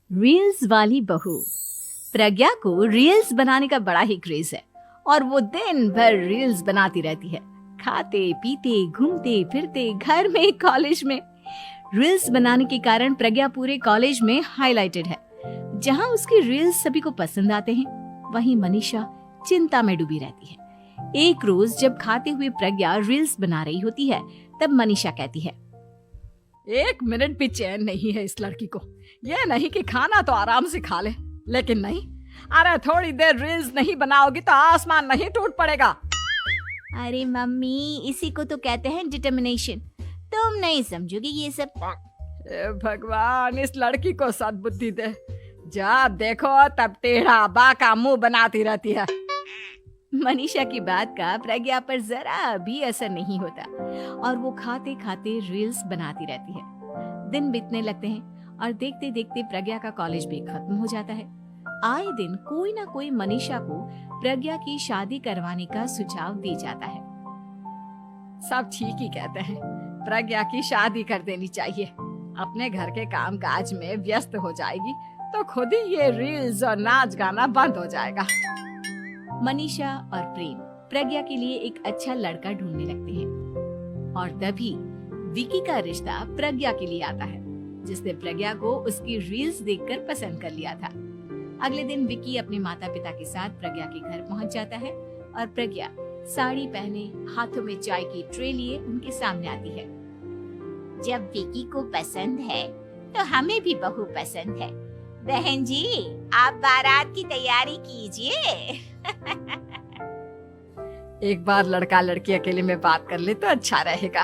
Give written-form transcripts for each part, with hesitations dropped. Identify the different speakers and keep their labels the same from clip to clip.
Speaker 1: Reels वाली बहू। प्रज्ञा को रील्स बनाने का बड़ा ही क्रेज है और वो दिन भर रील्स बनाती रहती है। खाते पीते घूमते फिरते घर में कॉलेज में रील्स बनाने के कारण प्रज्ञा पूरे कॉलेज में हाईलाइटेड है। जहां उसकी रील्स सभी को पसंद आते हैं, वहीं मनीषा चिंता में डूबी रहती है। एक रोज जब खाते हुए प्रज्ञा रील्स बना रही होती है, तब मनीषा कहती है,
Speaker 2: एक मिनट भी चैन नहीं है इस लड़की को। ये नहीं कि खाना तो आराम से खा ले, लेकिन नहीं, अरे थोड़ी देर रील्स नहीं बनाओगी तो आसमान नहीं टूट पड़ेगा।
Speaker 1: अरे मम्मी, इसी को तो कहते हैं डिटर्मिनेशन। तुम नहीं समझोगी ये सब।
Speaker 2: ए भगवान, इस लड़की को सद्बुद्धि दे। जब देखो तब टेढ़ा बाका मुंह बनाती रहती है।
Speaker 1: मनीषा की बात का प्रज्ञा पर जरा भी असर नहीं होता और वो खाते खाते रील्स बनाती रहती है। दिन बीतने लगते हैं और देखते देखते प्रज्ञा का कॉलेज भी खत्म हो जाता है। आए दिन कोई ना कोई मनीषा को प्रज्ञा की शादी करवाने का सुझाव दे जाता है।
Speaker 2: सब ठीक ही कहते हैं, प्रज्ञा की शादी कर देनी चाहिए। अपने घर के काम काज में व्यस्त हो जाएगी तो खुद ही ये रील्स और नाच गाना बंद हो जाएगा।
Speaker 1: मनीषा और प्रेम प्रज्ञा के लिए एक अच्छा लड़का ढूंढने लगते हैं और तभी विकी का रिश्ता प्रज्ञा के लिए आता है, जिसने प्रज्ञा को उसकी रील्स देखकर पसंद कर लिया था। अगले दिन विकी अपने माता पिता के साथ प्रज्ञा के घर पहुंच जाता है और प्रज्ञा साड़ी पहने हाथों में चाय की ट्रे लिए उनके सामने आती है।
Speaker 3: जब विकी को पसंद है तो हमें भी बहू पसंद है। बहन जी, आप बारात की तैयारी कीजिए।
Speaker 2: एक बार लड़का लड़की अकेले में बात कर ले तो अच्छा रहेगा।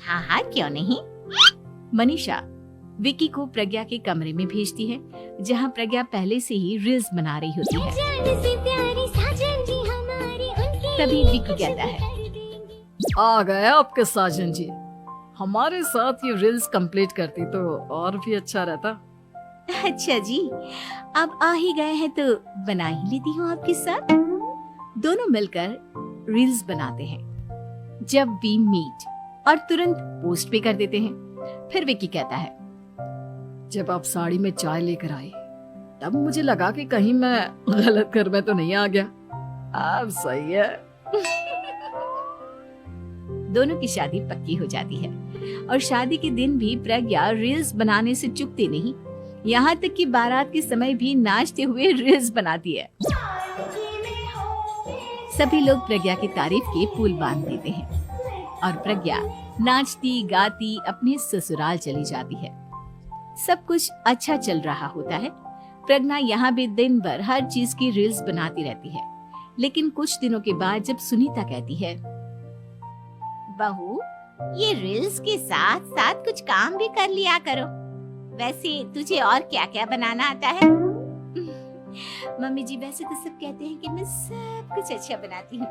Speaker 3: हाँ हाँ, क्यों नहीं।
Speaker 1: मनीषा विकी को प्रज्ञा के कमरे में भेजती है, जहां प्रज्ञा पहले से ही रील्स बना रही होती है। तभी विकी कहता है,
Speaker 2: आ गए आपके साजन जी। हमारे साथ ये रील्स कंप्लीट करती तो और भी अच्छा रहता।
Speaker 1: अच्छा जी, अब आ ही गए हैं तो बना ही लेती हूँ आपके साथ। दोनों मिलकर रील्स बनाते हैं। जब वी मीट और तुरंत पोस्ट भी कर देते हैं। फिर विकी कहता है,
Speaker 2: जब आप साड़ी में चाय लेकर आई तब मुझे लगा कि कहीं मैं गलत घर में तो नहीं आ गया। अब सही है।
Speaker 1: दोनों की शादी पक्की हो जाती है और शादी के दिन भी प्रज्ञा रील्स बनाने से चूकती नहीं। यहाँ तक कि बारात के समय भी नाचते हुए रील्स बनाती है। सभी लोग प्रज्ञा की तारीफ के पुल बांध देते हैं और प्रज्ञा नाचती गाती अपने ससुराल चली जाती है। सब कुछ अच्छा चल रहा होता है। प्रज्ञा यहाँ भी दिन भर हर चीज की रील्स बनाती रहती है। लेकिन कुछ दिनों के बाद जब सुनीता कहती है,
Speaker 3: बहू, ये रील्स के साथ साथ कुछ काम भी कर लिया करो। वैसे तुझे और क्या क्या बनाना आता है?
Speaker 1: मम्मी जी, वैसे तो सब कहते हैं कि मैं सब कुछ अच्छा बनाती हूँ,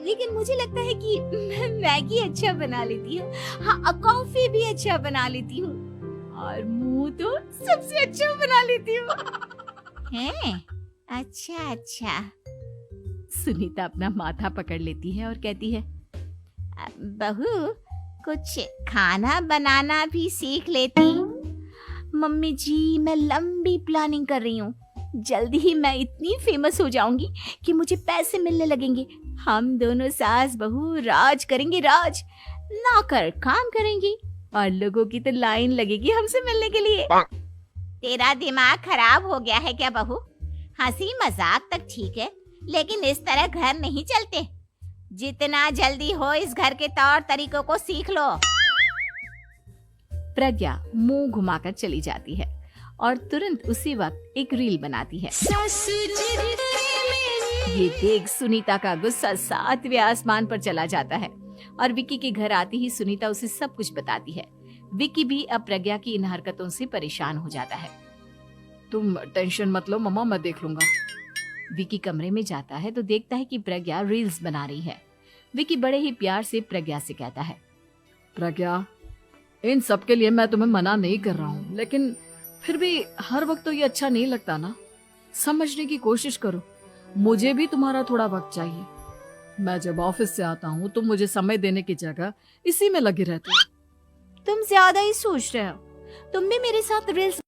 Speaker 1: लेकिन मुझे लगता है कि मैं मैगी अच्छा बना लेती हूँ। हाँ, कॉफी भी अच्छा बना लेती हूँ और मुंह तो सबसे अच्छा बना लेती हूँ।
Speaker 3: हैं? अच्छा अच्छा।
Speaker 1: सुनीता अपना माथा पकड़ लेती है और कहती है,
Speaker 3: बहू, कुछ खाना बनाना भी सीख लेती।
Speaker 1: मम्मी जी, मैं लंबी प्लानिंग कर रही हूँ। जल्दी ही मैं इतनी फेमस हो जाऊंगी कि मुझे पैसे मिलने लगेंगे। हम दोनों सास बहू राज करेंगे, राज। नौकर काम करेंगी और लोगों की तो लाइन लगेगी हमसे मिलने के लिए।
Speaker 3: तेरा दिमाग खराब हो गया है क्या बहू? हंसी मजाक तक ठीक है, लेकिन इस तरह घर नहीं चलते। जितना जल्दी हो इस घर के तौर तरीकों को सीख लो।
Speaker 1: प्रज्ञा मुंह घुमाकर चली जाती है और तुरंत उसी वक्त एक रील बनाती है। ये देख सुनीता का गुस्सा 7वें आसमान पर चला जाता है और विकी के घर आती ही सुनीता उसे सब कुछ बताती है। विकी भी अब प्रज्ञा की इन हरकतों से परेशान हो जाता है।
Speaker 2: तुम टेंशन मत लो मम्मा, मैं देख लूंगा।
Speaker 1: विकी कमरे में जाता है तो देखता है कि प्रज्ञा रील्स बना रही है। विकी बड़े ही प्यार से प्रज्ञा से कहता है,
Speaker 2: प्रज्ञा, इन सब के लिए मैं तुम्हें मना नहीं कर रहा हूँ, लेकिन फिर भी हर वक्त तो ये अच्छा नहीं लगता ना। समझने की कोशिश करो, मुझे भी तुम्हारा थोड़ा वक्त चाहिए। मैं जब ऑफिस से आता हूँ तो मुझे समय देने की जगह इसी में लगे रहते हो।
Speaker 1: तुम ज्यादा ही सोच रहे हो। तुम भी मेरे साथ रील्स